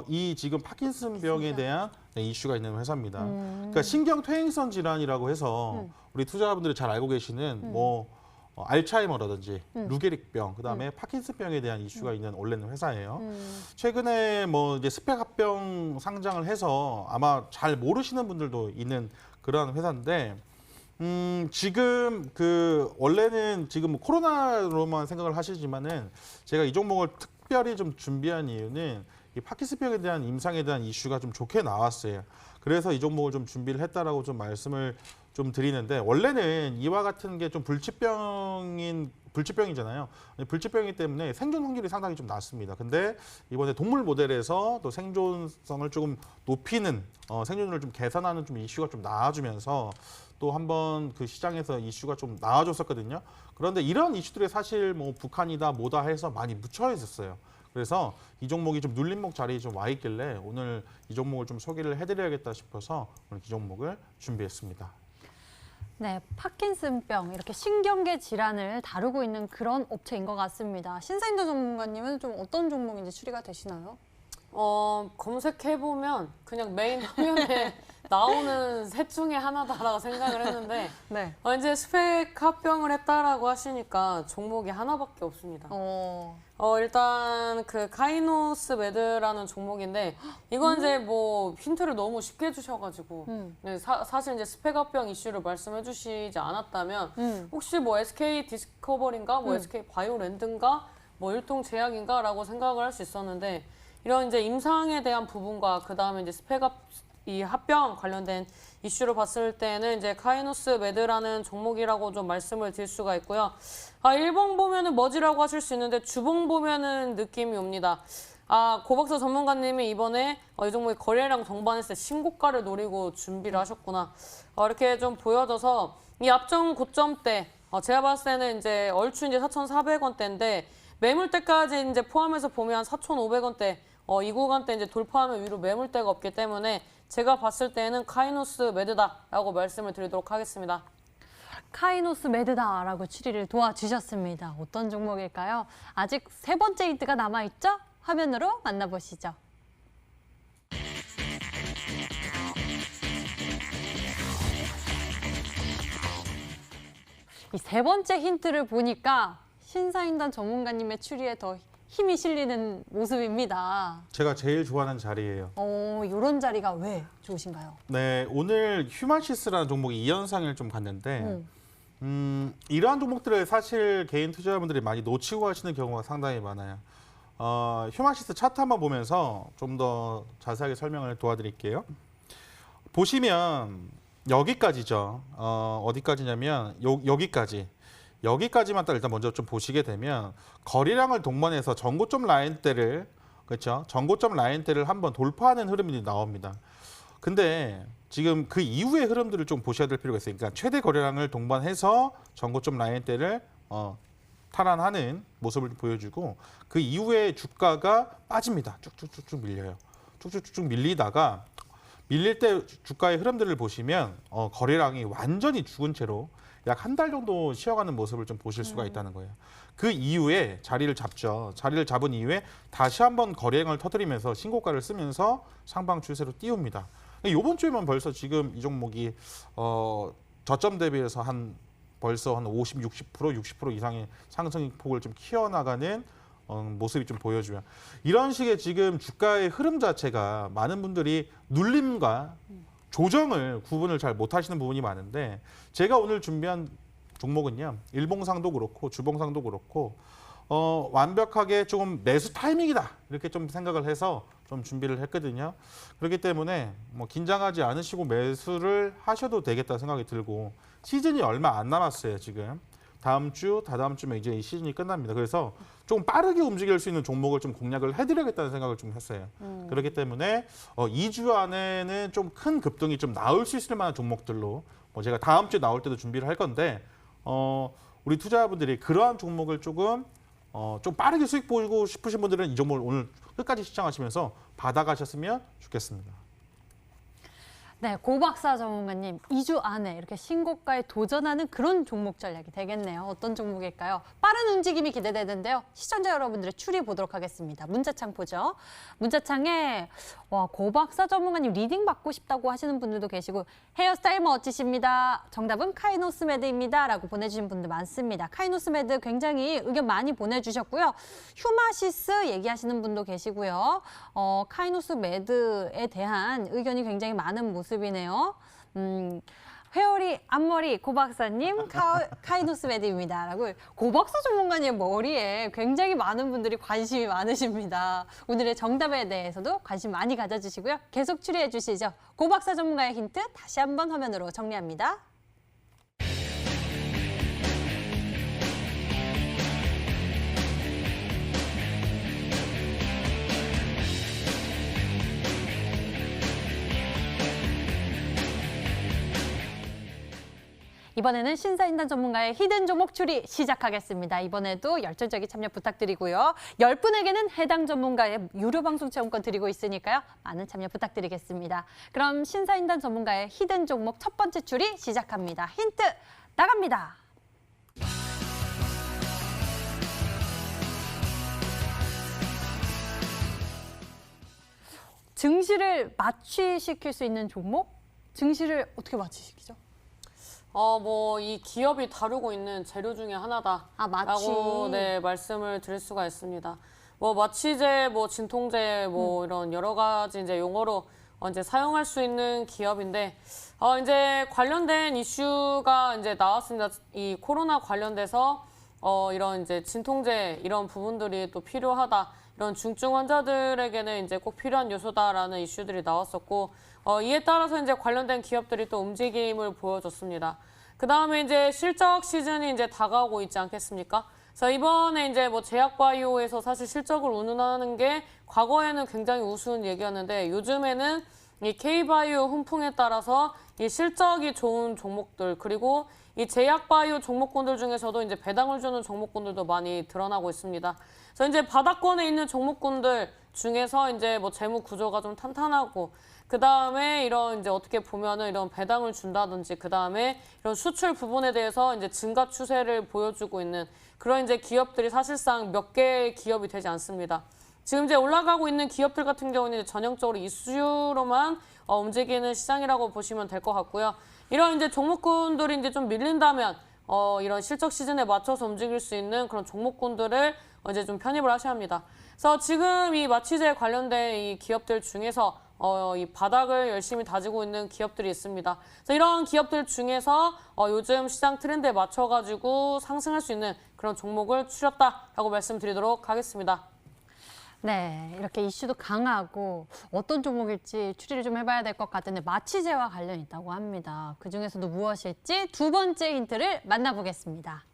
이 지금 파킨슨병에 대한 이슈가 있는 회사입니다. 그러니까 신경퇴행성 질환이라고 해서 우리 투자자분들이 잘 알고 계시는 뭐 알츠하이머라든지 루게릭병, 그다음에 파킨슨병에 대한 이슈가 있는 원래는 회사예요. 최근에 뭐 이제 스펙 합병 상장을 해서 아마 잘 모르시는 분들도 있는 그런 회사인데. 지금 그 원래는 지금 코로나로만 생각을 하시지만은 제가 이 종목을 특별히 좀 준비한 이유는 이 파킨슨병에 대한 임상에 대한 이슈가 좀 좋게 나왔어요. 그래서 이 종목을 좀 준비를 했다라고 좀 말씀을 좀 드리는데 원래는 이와 같은 게 좀 불치병이잖아요. 불치병이기 때문에 생존 확률이 상당히 좀 낮습니다. 근데 이번에 동물 모델에서 또 생존성을 조금 높이는 생존율을 좀 개선하는 좀 이슈가 좀 나와주면서 또 한번 그 시장에서 이슈가 좀 나와줬었거든요. 그런데 이런 이슈들이 사실 뭐 북한이다 뭐다 해서 많이 묻혀 있었어요. 그래서 이 종목이 좀 눌림목 자리에 좀 와 있길래 오늘 이 종목을 좀 소개를 해드려야겠다 싶어서 오늘 이 종목을 준비했습니다. 네, 파킨슨병, 이렇게 신경계 질환을 다루고 있는 그런 업체인 것 같습니다. 신사임도 전문가님은 좀 어떤 종목인지 추리가 되시나요? 검색해보면 그냥 메인 화면에 나오는 셋 중에 하나다라고 생각을 했는데 네. 이제 스펙 합병을 했다라고 하시니까 종목이 하나밖에 없습니다. 일단 그 카이노스 메드라는 종목인데 이건 이제 뭐 힌트를 너무 쉽게 주셔가지고 네, 사실 이제 스펙 합병 이슈를 말씀해주시지 않았다면 혹시 뭐 SK 디스커버리인가 뭐 SK 바이오랜드인가 뭐 일통제약인가라고 생각을 할 수 있었는데 이런 이제 임상에 대한 부분과 그다음에 이제 스펙업 이 합병 관련된 이슈를 봤을 때는 이제 카이노스 메드라는 종목이라고 좀 말씀을 드릴 수가 있고요. 일봉 보면은 머지라고 하실 수 있는데 주봉 보면은 느낌이 옵니다. 고박사 전문가님이 이번에 이 종목이 거래량 동반했을 때 신고가를 노리고 준비를 하셨구나. 이렇게 좀 보여져서 이 앞정 고점대 제가 봤을 때는 이제 얼추 이제 4,400원대인데 매물대까지 이제 포함해서 보면 4,500원대 이 구간대 이제 돌파하면 위로 매물대가 없기 때문에 제가 봤을 때는 카이노스 매드다라고 말씀을 드리도록 하겠습니다. 카이노스 매드다라고 추리를 도와주셨습니다. 어떤 종목일까요? 아직 세 번째 힌트가 남아있죠? 화면으로 만나보시죠. 이 세 번째 힌트를 보니까 신사임당 전문가님의 추리에 더 힘이 실리는 모습입니다. 제가 제일 좋아하는 자리예요. 이런 자리가 왜 좋으신가요? 네, 오늘 휴마시스라는 종목이 2연상을 좀 갔는데 이러한 종목들을 사실 개인 투자자분들이 많이 놓치고 가시는 경우가 상당히 많아요. 휴마시스 차트 한번 보면서 좀 더 자세하게 설명을 도와드릴게요. 보시면 여기까지죠. 어디까지냐면 여기까지만 딱 일단 먼저 좀 보시게 되면 거래량을 동반해서 전고점 라인대를 그렇죠? 전고점 라인대를 한번 돌파하는 흐름이 나옵니다. 근데 지금 그 이후의 흐름들을 좀 보셔야 될 필요가 있어요. 그러니까 최대 거래량을 동반해서 전고점 라인대를 탈환하는 모습을 보여주고 그 이후에 주가가 빠집니다. 쭉쭉쭉쭉 밀려요. 쭉쭉쭉 밀리다가 밀릴 때 주가의 흐름들을 보시면 거래량이 완전히 죽은 채로 약 한 달 정도 쉬어가는 모습을 좀 보실 수가 있다는 거예요. 그 이후에 자리를 잡죠. 자리를 잡은 이후에 다시 한번 거래량을 터뜨리면서 신고가를 쓰면서 상방 추세로 띄웁니다. 이번 주에만 벌써 지금 이 종목이 저점 대비해서 벌써 한 50, 60% 이상의 상승폭을 좀 키워나가는 모습이 좀 보여줘요. 이런 식의 지금 주가의 흐름 자체가 많은 분들이 눌림과 조정을 구분을 잘 못하시는 부분이 많은데 제가 오늘 준비한 종목은요. 일봉상도 그렇고 주봉상도 그렇고 완벽하게 조금 매수 타이밍이다 이렇게 좀 생각을 해서 좀 준비를 했거든요. 그렇기 때문에 뭐 긴장하지 않으시고 매수를 하셔도 되겠다 생각이 들고 시즌이 얼마 안 남았어요. 지금 다음 주, 다다음 주면 이제 이 시즌이 끝납니다. 그래서 조금 빠르게 움직일 수 있는 종목을 좀 공략을 해드려야겠다는 생각을 좀 했어요. 그렇기 때문에 2주 안에는 좀 큰 급등이 좀 나올 수 있을 만한 종목들로 제가 다음 주에 나올 때도 준비를 할 건데 우리 투자자분들이 그러한 종목을 조금 좀 빠르게 수익 보고 싶으신 분들은 이 종목을 오늘 끝까지 시청하시면서 받아가셨으면 좋겠습니다. 네, 고박사 전문가님, 2주 안에 이렇게 신고가에 도전하는 그런 종목 전략이 되겠네요. 어떤 종목일까요? 빠른 움직임이 기대되는데요. 시청자 여러분들의 추리 보도록 하겠습니다. 문자창 보죠. 문자창에 고박사 전문가님 리딩 받고 싶다고 하시는 분들도 계시고 헤어스타일 멋지십니다. 정답은 카이노스 매드입니다. 라고 보내주신 분들 많습니다. 카이노스 매드 굉장히 의견 많이 보내주셨고요. 휴마시스 얘기하시는 분도 계시고요. 카이노스 매드에 대한 의견이 굉장히 많은 모습이네요. 회오리 앞머리 고박사님 카이노스 매드입니다. 라고 고박사 전문가님 머리에 굉장히 많은 분들이 관심이 많으십니다. 오늘의 정답에 대해서도 관심 많이 가져주시고요. 계속 추리해 주시죠. 고박사 전문가의 힌트 다시 한번 화면으로 정리합니다. 이번에는 신사임당 전문가의 히든 종목 추리 시작하겠습니다. 이번에도 열정적인 참여 부탁드리고요. 10분에게는 해당 전문가의 유료 방송 체험권 드리고 있으니까요. 많은 참여 부탁드리겠습니다. 그럼 신사임당 전문가의 히든 종목 첫 번째 추리 시작합니다. 힌트 나갑니다. 증시를 마취시킬 수 있는 종목? 증시를 어떻게 마취시키죠? 이 기업이 다루고 있는 재료 중에 하나다라고 마취. 네, 말씀을 드릴 수가 있습니다. 마취제, 진통제, 이런 여러 가지 이제 용어로 이제 사용할 수 있는 기업인데 이제 관련된 이슈가 이제 나왔습니다. 이 코로나 관련돼서 이런 이제 진통제 이런 부분들이 또 필요하다. 이런 중증 환자들에게는 이제 꼭 필요한 요소다라는 이슈들이 나왔었고 이에 따라서 이제 관련된 기업들이 또 움직임을 보여줬습니다. 그 다음에 이제 실적 시즌이 이제 다가오고 있지 않겠습니까? 그래서 이번에 이제 뭐 제약바이오에서 사실 실적을 운운하는 게 과거에는 굉장히 우스운 얘기였는데 요즘에는 이 K바이오 훈풍에 따라서 이 실적이 좋은 종목들 그리고 이 제약바이오 종목군들 중에서도 이제 배당을 주는 종목군들도 많이 드러나고 있습니다. 그래서 이제 바닥권에 있는 종목군들 중에서 이제 뭐 재무 구조가 좀 탄탄하고 그 다음에 이런 이제 어떻게 보면은 이런 배당을 준다든지 그 다음에 이런 수출 부분에 대해서 이제 증가 추세를 보여주고 있는 그런 이제 기업들이 사실상 몇 개의 기업이 되지 않습니다. 지금 이제 올라가고 있는 기업들 같은 경우는 전형적으로 이슈로만 움직이는 시장이라고 보시면 될 것 같고요. 이런 이제 종목군들이 이제 좀 밀린다면 이런 실적 시즌에 맞춰서 움직일 수 있는 그런 종목군들을 이제 좀 편입을 하셔야 합니다. 그래서 지금 이 마취제 관련된 이 기업들 중에서 이 바닥을 열심히 다지고 있는 기업들이 있습니다. 그래서 이런 기업들 중에서 요즘 시장 트렌드에 맞춰가지고 상승할 수 있는 그런 종목을 추렸다라고 말씀드리도록 하겠습니다. 네, 이렇게 이슈도 강하고 어떤 종목일지 추리를 좀 해봐야 될 것 같은데 마취제와 관련이 있다고 합니다. 그중에서도 무엇일지 두 번째 힌트를 만나보겠습니다.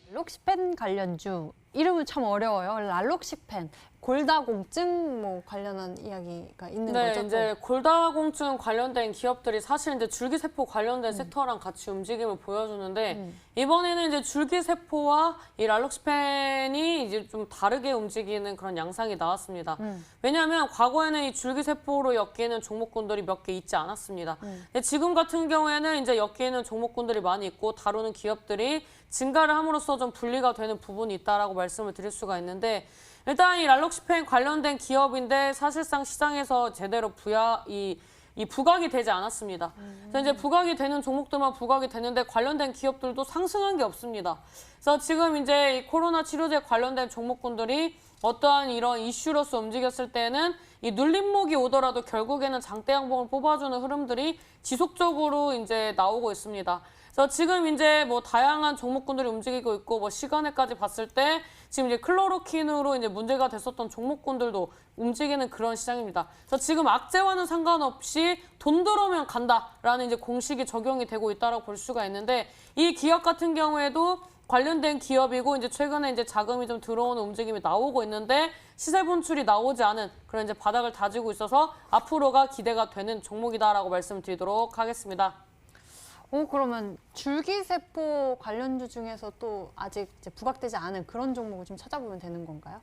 랄록시펜 관련주 이름은 참 어려워요. 랄록시펜 골다공증 뭐 관련한 이야기가 있는 거죠? 네, 이제 골다공증 관련된 기업들이 사실 이제 줄기세포 관련된 섹터랑 같이 움직임을 보여주는데 이번에는 이제 줄기세포와 이 랄록시펜이 이제 좀 다르게 움직이는 그런 양상이 나왔습니다. 왜냐하면 과거에는 이 줄기세포로 엮이는 종목군들이 몇 개 있지 않았습니다. 근데 지금 같은 경우에는 이제 엮이는 종목군들이 많이 있고 다루는 기업들이 증가를 함으로써 좀 분리가 되는 부분이 있다라고 말씀을 드릴 수가 있는데 일단 이 랄록시펜 관련된 기업인데 사실상 시장에서 제대로 이 부각이 되지 않았습니다. 그래서 이제 부각이 되는 종목들만 부각이 되는데 관련된 기업들도 상승한 게 없습니다. 그래서 지금 이제 이 코로나 치료제 관련된 종목군들이 어떠한 이런 이슈로서 움직였을 때는 이 눌림목이 오더라도 결국에는 장대 양봉을 뽑아주는 흐름들이 지속적으로 이제 나오고 있습니다. 그래서 지금 이제 뭐 다양한 종목군들이 움직이고 있고 뭐 시간에까지 봤을 때 지금 이제 클로로킨으로 이제 문제가 됐었던 종목군들도 움직이는 그런 시장입니다. 그래서 지금 악재와는 상관없이 돈 들어오면 간다라는 이제 공식이 적용이 되고 있다라고 볼 수가 있는데 이 기업 같은 경우에도 관련된 기업이고 이제 최근에 이제 자금이 좀 들어오는 움직임이 나오고 있는데 시세 분출이 나오지 않은 그런 이제 바닥을 다지고 있어서 앞으로가 기대가 되는 종목이다라고 말씀드리도록 하겠습니다. 그러면 줄기세포 관련주 중에서 또 아직 이제 부각되지 않은 그런 종목을 좀 찾아보면 되는 건가요?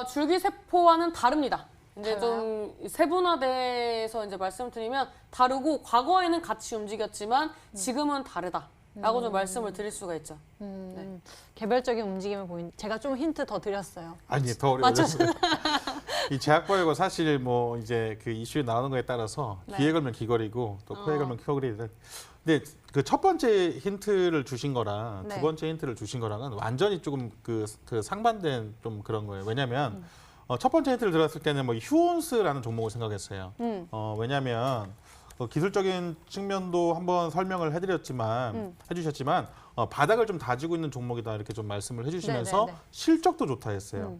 줄기세포와는 다릅니다. 이제 달라요? 좀 세분화돼서 이제 말씀드리면 다르고 과거에는 같이 움직였지만 지금은 다르다라고 좀 말씀을 드릴 수가 있죠. 네. 개별적인 움직임을 보인. 제가 좀 힌트 더 드렸어요. 아니 더 어려워졌어요. 이 제약바이오가 사실 뭐 이제 그 이슈에 나오는 거에 따라서 네. 귀에 걸면 귀걸이고 또 코에 걸면 코걸이를. 근데 그 첫 번째 힌트를 주신 거랑 네. 두 번째 힌트를 주신 거랑은 완전히 조금 그 상반된 좀 그런 거예요. 왜냐하면 첫 번째 힌트를 들었을 때는 뭐 휴온스라는 종목을 생각했어요. 왜냐하면 기술적인 측면도 한번 설명을 해주셨지만 바닥을 좀 다지고 있는 종목이다 이렇게 좀 말씀을 해주시면서 네네네. 실적도 좋다 했어요.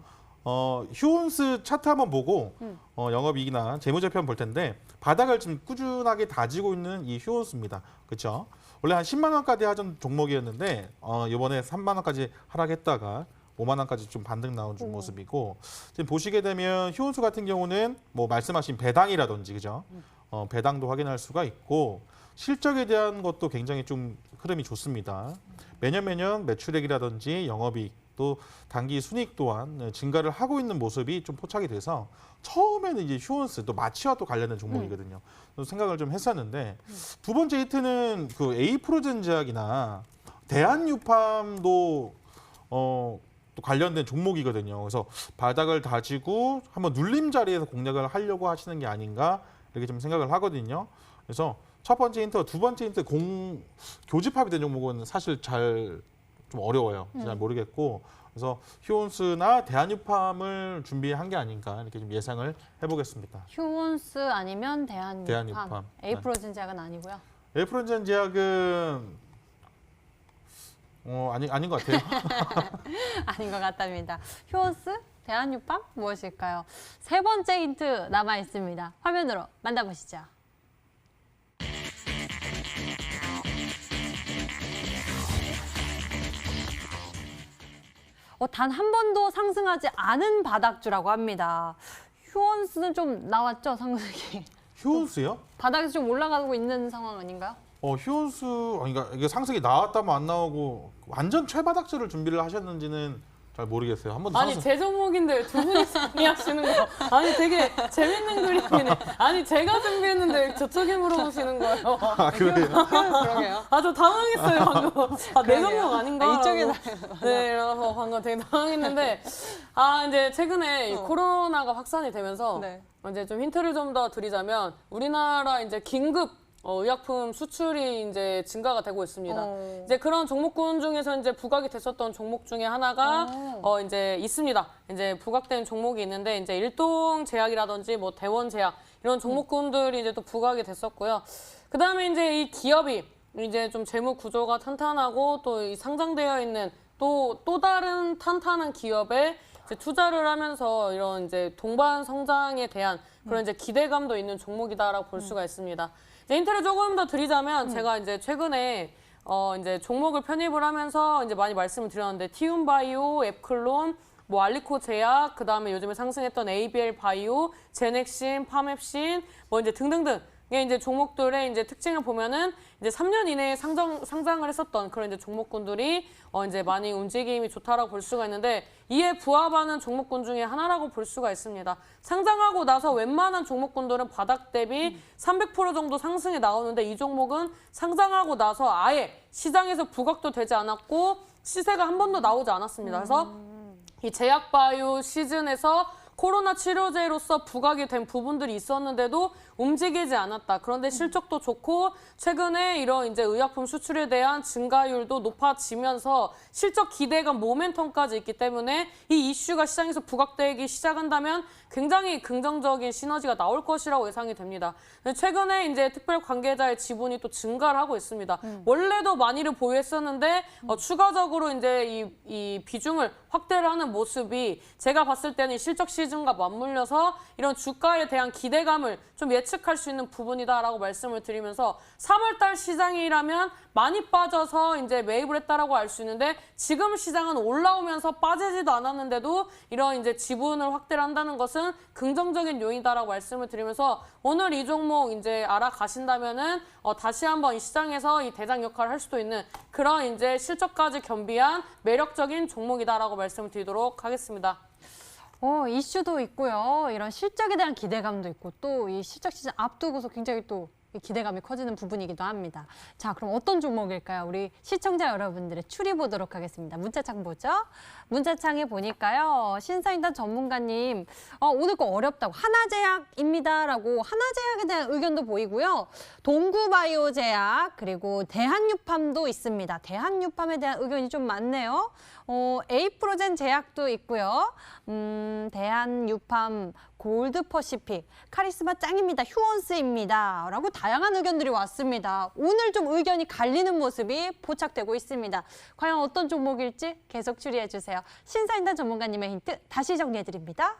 휴온스 차트 한번 보고 영업이익이나 재무제표만 볼 텐데 바닥을 지금 꾸준하게 다지고 있는 이 휴온스입니다. 그렇죠? 원래 한 10만 원까지 하던 종목이었는데 이번에 3만 원까지 하락했다가 5만 원까지 좀 반등 나온 모습이고 지금 보시게 되면 휴온수 같은 경우는 뭐 말씀하신 배당이라든지 그죠? 배당도 확인할 수가 있고 실적에 대한 것도 굉장히 좀 흐름이 좋습니다. 매년 매출액이라든지 영업이익 또 단기 순이익 또한 증가를 하고 있는 모습이 좀 포착이 돼서 처음에는 이제 휴온스 또 마취와 또 관련된 종목이거든요. 그래서 생각을 좀 했었는데 두 번째 히트는 그 에이프로젠 제약이나 대한유팜도 또 관련된 종목이거든요. 그래서 바닥을 다지고 한번 눌림 자리에서 공략을 하려고 하시는 게 아닌가 이렇게 좀 생각을 하거든요. 그래서 첫 번째 힌트, 두 번째 힌트 교집합이 된 종목은 사실 잘 좀 어려워요. 잘 모르겠고 그래서 휴온스나 대한유팜을 준비한 게 아닌가 이렇게 좀 예상을 해보겠습니다. 휴온스 아니면 대한유팜. 대한유팜. 에이프로진 제약은 아니고요. 에프론젠 제약은 아닌 것 같아요. 아닌 것 같답니다. 휴원스, 대한유팜 무엇일까요? 세 번째 힌트 남아 있습니다. 화면으로 만나보시죠. 단 한 번도 상승하지 않은 바닥주라고 합니다. 휴원스는 좀 나왔죠, 상승이. 휴원스요? 바닥에서 좀 올라가고 있는 상황 아닌가요? 휴원스, 그러니까 이게 상승이 나왔다면 안 나오고 완전 최바닥주를 준비를 하셨는지는 잘 모르겠어요. 한 번도 아니 상승. 제 종목인데 두 분이서 정리하시는 거 아니 되게 재밌는 그림이네. 아니 제가 준비했는데 저쪽에 물어보시는 거예요. 아, 그래요? 그러게요. 아 저 당황했어요 방금. 내 종목 아닌가? 이쪽에 네, 그래서 방금 되게 당황했는데 이제 최근에 이 코로나가 확산이 되면서 네. 이제 좀 힌트를 좀 더 드리자면 우리나라 이제 긴급 의약품 수출이 이제 증가가 되고 있습니다. 이제 그런 종목군 중에서 이제 부각이 됐었던 종목 중에 하나가 이제 있습니다. 이제 부각된 종목이 있는데 이제 일동제약이라든지 뭐 대원제약 이런 종목군들이 이제 또 부각이 됐었고요. 그다음에 이제 이 기업이 이제 좀 재무 구조가 탄탄하고 또 이 상장되어 있는 또 다른 탄탄한 기업에 이제 투자를 하면서 이런 이제 동반 성장에 대한 그런 이제 기대감도 있는 종목이다라고 볼 수가 있습니다. 이제 힌트를 조금 더 드리자면 제가 이제 최근에 이제 종목을 편입을 하면서 이제 많이 말씀을 드렸는데 티움바이오, 앱클론, 뭐 알리코 제약, 그다음에 요즘에 상승했던 ABL 바이오, 제넥신, 파맵신 뭐 이제 등등등 이제 종목들의 이제 특징을 보면은 이제 3년 이내에 상장을 했었던 그런 이제 종목군들이 이제 많이 움직임이 좋다라고 볼 수가 있는데 이에 부합하는 종목군 중에 하나라고 볼 수가 있습니다. 상장하고 나서 웬만한 종목군들은 바닥 대비 300% 정도 상승이 나오는데 이 종목은 상장하고 나서 아예 시장에서 부각도 되지 않았고 시세가 한 번도 나오지 않았습니다. 그래서 이 제약바이오 시즌에서 코로나 치료제로서 부각이 된 부분들이 있었는데도 움직이지 않았다. 그런데 실적도 좋고 최근에 이런 이제 의약품 수출에 대한 증가율도 높아지면서 실적 기대감 모멘텀까지 있기 때문에 이 이슈가 시장에서 부각되기 시작한다면 굉장히 긍정적인 시너지가 나올 것이라고 예상이 됩니다. 최근에 이제 특별 관계자의 지분이 또 증가를 하고 있습니다. 원래도 많이를 보유했었는데 추가적으로 이제 이 비중을 확대를 하는 모습이 제가 봤을 때는 실적 시즌과 맞물려서 이런 주가에 대한 기대감을 좀 예측할 수 있는 부분이다라고 말씀을 드리면서 3월달 시장이라면 많이 빠져서 이제 매입을 했다라고 알 수 있는데 지금 시장은 올라오면서 빠지지도 않았는데도 이런 이제 지분을 확대를 한다는 것은 긍정적인 요인이다라고 말씀을 드리면서 오늘 이 종목 이제 알아가신다면은 다시 한번 이 시장에서 이 대장 역할을 할 수도 있는 그런 이제 실적까지 겸비한 매력적인 종목이다라고 말씀을 드리도록 하겠습니다. 이슈도 있고요. 이런 실적에 대한 기대감도 있고 또 이 실적 시즌 앞두고서 굉장히 또 이 기대감이 커지는 부분이기도 합니다. 자, 그럼 어떤 종목일까요? 우리 시청자 여러분들의 추리 보도록 하겠습니다. 문자창 보죠. 문자창에 보니까요. 신사임당 전문가님, 오늘 거 어렵다고 하나제약입니다라고 하나제약에 대한 의견도 보이고요. 동구바이오제약 그리고 대한유팜도 있습니다. 대한유팜에 대한 의견이 좀 많네요. 에이프로젠 제약도 있고요. 대한유팜, 골드퍼시픽, 카리스마 짱입니다. 휴원스입니다. 라고 다양한 의견들이 왔습니다. 오늘 좀 의견이 갈리는 모습이 포착되고 있습니다. 과연 어떤 종목일지 계속 추리해 주세요. 신사임당 전문가님의 힌트 다시 정리해 드립니다.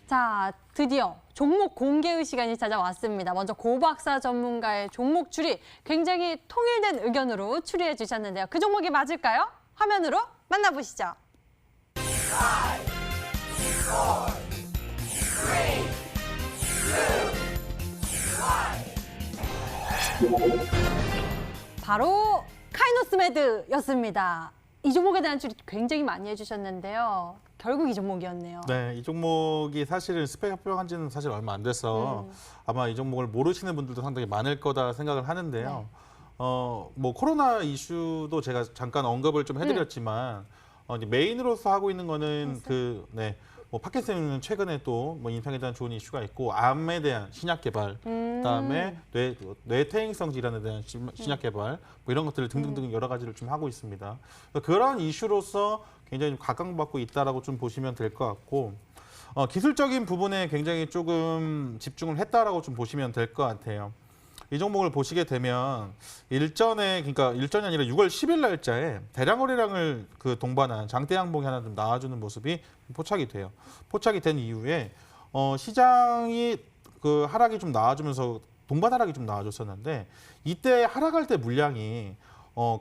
자, 드디어 종목 공개의 시간이 찾아왔습니다. 먼저 고박사 전문가의 종목 추리 굉장히 통일된 의견으로 추리해 주셨는데요. 그 종목이 맞을까요? 화면으로 만나보시죠. 바로 카이노스메드였습니다. 이 종목에 대한 추리 굉장히 많이 해주셨는데요. 결국 이 종목이었네요. 네, 이 종목이 사실은 스펙 합병한 지는 사실 얼마 안 돼서 아마 이 종목을 모르시는 분들도 상당히 많을 거다 생각을 하는데요. 네. 뭐 코로나 이슈도 제가 잠깐 언급을 좀 해드렸지만 이제 메인으로서 하고 있는 거는 뭐 파킨슨은 최근에 또 뭐 인상에 대한 좋은 이슈가 있고 암에 대한 신약 개발, 그다음에 뇌퇴행성 질환에 대한 신약 개발 뭐 이런 것들을 등등등 여러 가지를 좀 하고 있습니다. 그런 이슈로서 굉장히 좀 각광받고 있다라고 좀 보시면 될 것 같고 기술적인 부분에 굉장히 조금 집중을 했다라고 좀 보시면 될 것 같아요. 이 종목을 보시게 되면 그러니까 일전이 아니라 6월 10일 날짜에 대량거래량을 그 동반한 장대 양봉이 하나 좀 나와주는 모습이 포착이 돼요. 포착이 된 이후에 시장이 그 하락이 좀 나와주면서 동반 하락이 좀 나와줬었는데 이때 하락할 때 물량이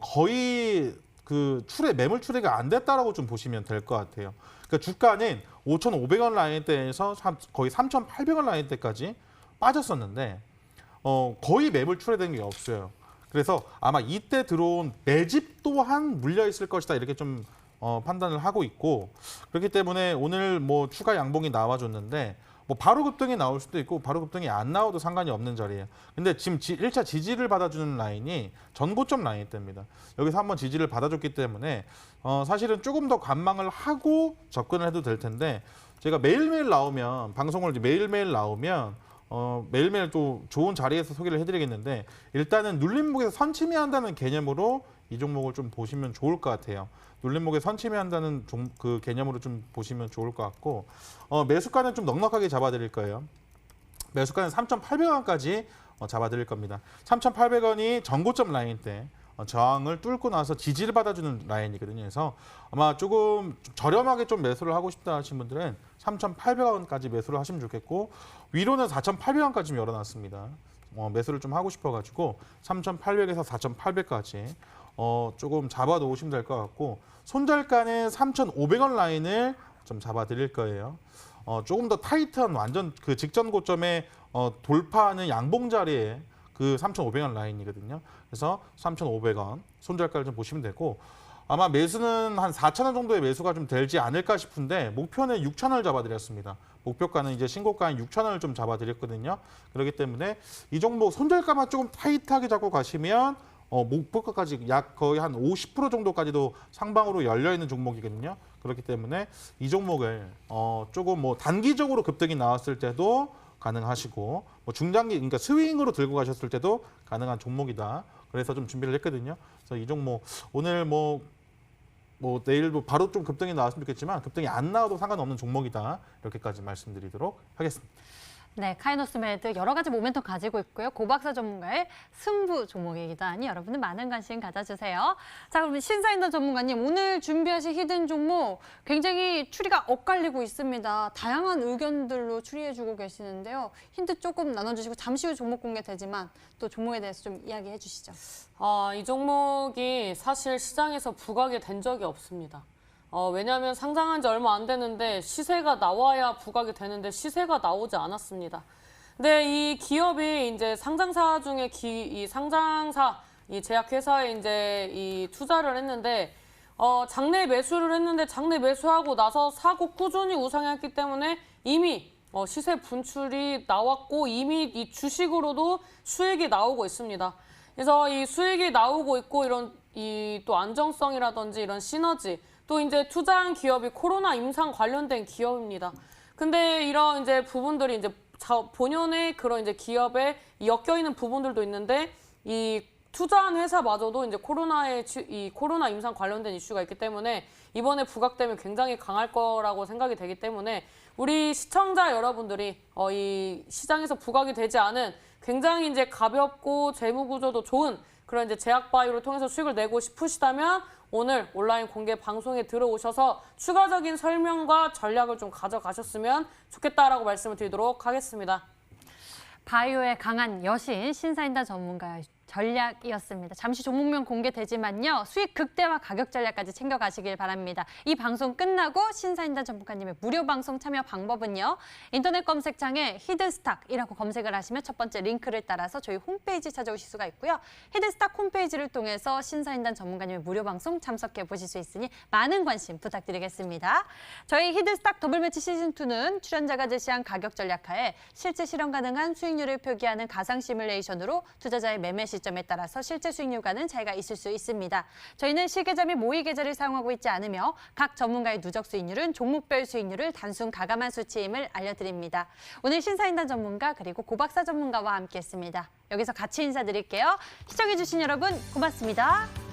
거의 그 매물 출회가 안 됐다라고 좀 보시면 될 것 같아요. 그러니까 주가는 5,500원 라인대에서 거의 3,800원 라인대까지 빠졌었는데 거의 매물 출회된 게 없어요. 그래서 아마 이때 들어온 매집 또한 물려 있을 것이다 이렇게 좀 판단을 하고 있고 그렇기 때문에 오늘 뭐 추가 양봉이 나와줬는데 뭐 바로 급등이 나올 수도 있고 바로 급등이 안 나와도 상관이 없는 자리예요. 근데 지금 1차 지지를 받아주는 라인이 전고점 라인대입니다. 여기서 한번 지지를 받아줬기 때문에 사실은 조금 더 관망을 하고 접근을 해도 될 텐데 제가 매일매일 나오면 방송을 매일매일 나오면 매일매일 또 좋은 자리에서 소개를 해드리겠는데 일단은 눌림목에서 선침해한다는 개념으로 이 종목을 좀 보시면 좋을 것 같아요. 눌림목에 선침해한다는 그 개념으로 좀 보시면 좋을 것 같고 매수가는 좀 넉넉하게 잡아드릴 거예요. 매수가는 3,800원까지 잡아드릴 겁니다. 3,800원이 전고점 라인 때 저항을 뚫고 나서 지지를 받아주는 라인이거든요. 그래서 아마 조금 저렴하게 좀 매수를 하고 싶다 하신 분들은 3,800원까지 매수를 하시면 좋겠고 위로는 4,800원까지 좀 열어놨습니다. 매수를 좀 하고 싶어가지고 3,800에서 4,800까지 조금 잡아 놓으시면 될 것 같고 손절가는 3,500원 라인을 좀 잡아 드릴 거예요. 조금 더 타이트한 완전 그 직전 고점에 돌파하는 양봉 자리에 그 3,500원 라인이거든요. 그래서 3,500원 손절가를 좀 보시면 되고 아마 매수는 한 4,000원 정도의 매수가 좀 되지 않을까 싶은데 목표는 6,000원을 잡아드렸습니다. 목표가는 이제 신고가인 6,000원을 좀 잡아드렸거든요. 그렇기 때문에 이 종목 손절가만 조금 타이트하게 잡고 가시면 목표가까지 약 거의 한 50% 정도까지도 상방으로 열려 있는 종목이거든요. 그렇기 때문에 이 종목을 조금 뭐 단기적으로 급등이 나왔을 때도 가능하시고 뭐 중장기 그러니까 스윙으로 들고 가셨을 때도 가능한 종목이다. 그래서 좀 준비를 했거든요. 그래서 이 종목 오늘 뭐 내일도 바로 좀 급등이 나왔으면 좋겠지만 급등이 안 나와도 상관없는 종목이다. 이렇게까지 말씀드리도록 하겠습니다. 네, 카이노스메드 여러 가지 모멘텀 가지고 있고요. 고박사 전문가의 승부 종목이기도 하니 여러분들 많은 관심 가져주세요. 자, 그러면 신사임당 전문가님 오늘 준비하신 히든 종목 굉장히 추리가 엇갈리고 있습니다. 다양한 의견들로 추리해주고 계시는데요. 힌트 조금 나눠주시고 잠시 후 종목 공개되지만 또 종목에 대해서 좀 이야기해 주시죠. 이 종목이 사실 시장에서 부각이 된 적이 없습니다. 왜냐하면 상장한 지 얼마 안 됐는데 시세가 나와야 부각이 되는데 시세가 나오지 않았습니다. 근데 이 기업이 이제 상장사 중에 이 상장사, 이 제약회사에 이제 이 투자를 했는데 장내 매수를 했는데 장내 매수하고 나서 사고 꾸준히 우상했기 때문에 이미 시세 분출이 나왔고 이미 이 주식으로도 수익이 나오고 있습니다. 그래서 이 수익이 나오고 있고 이런 이 또 안정성이라든지 이런 시너지 또 이제 투자한 기업이 코로나 임상 관련된 기업입니다. 근데 이런 이제 부분들이 이제 본연의 그런 이제 기업에 엮여 있는 부분들도 있는데 이 투자한 회사마저도 이제 코로나 임상 관련된 이슈가 있기 때문에 이번에 부각되면 굉장히 강할 거라고 생각이 되기 때문에 우리 시청자 여러분들이 이 시장에서 부각이 되지 않은 굉장히 이제 가볍고 재무 구조도 좋은 그런 이제 제약바이오를 통해서 수익을 내고 싶으시다면 오늘 온라인 공개 방송에 들어오셔서 추가적인 설명과 전략을 좀 가져가셨으면 좋겠다라고 말씀을 드리도록 하겠습니다. 바이오의 강한 여신 신사임당 전문가의 전략이었습니다. 잠시 종목명 공개되지만요. 수익 극대화 가격 전략까지 챙겨가시길 바랍니다. 이 방송 끝나고 신사임당 전문가님의 무료 방송 참여 방법은요. 인터넷 검색창에 히든스탁이라고 검색을 하시면 첫 번째 링크를 따라서 저희 홈페이지 찾아오실 수가 있고요. 히든스탁 홈페이지를 통해서 신사임당 전문가님의 무료 방송 참석해 보실 수 있으니 많은 관심 부탁드리겠습니다. 저희 히든스탁 더블매치 시즌2는 출연자가 제시한 가격 전략하에 실제 실현 가능한 수익률을 표기하는 가상 시뮬레이션으로 투자자의 매매 시점 시점에 따라서 실제 수익률과는 차이가 있을 수 있습니다. 저희는 실계좌 및 모의 계좌를 사용하고 있지 않으며 각 전문가의 누적 수익률은 종목별 수익률을 단순 가감한 수치임을 알려드립니다. 오늘 신사임당 전문가 그리고 고박사 전문가와 함께했습니다. 여기서 같이 인사드릴게요. 시청해주신 여러분 고맙습니다.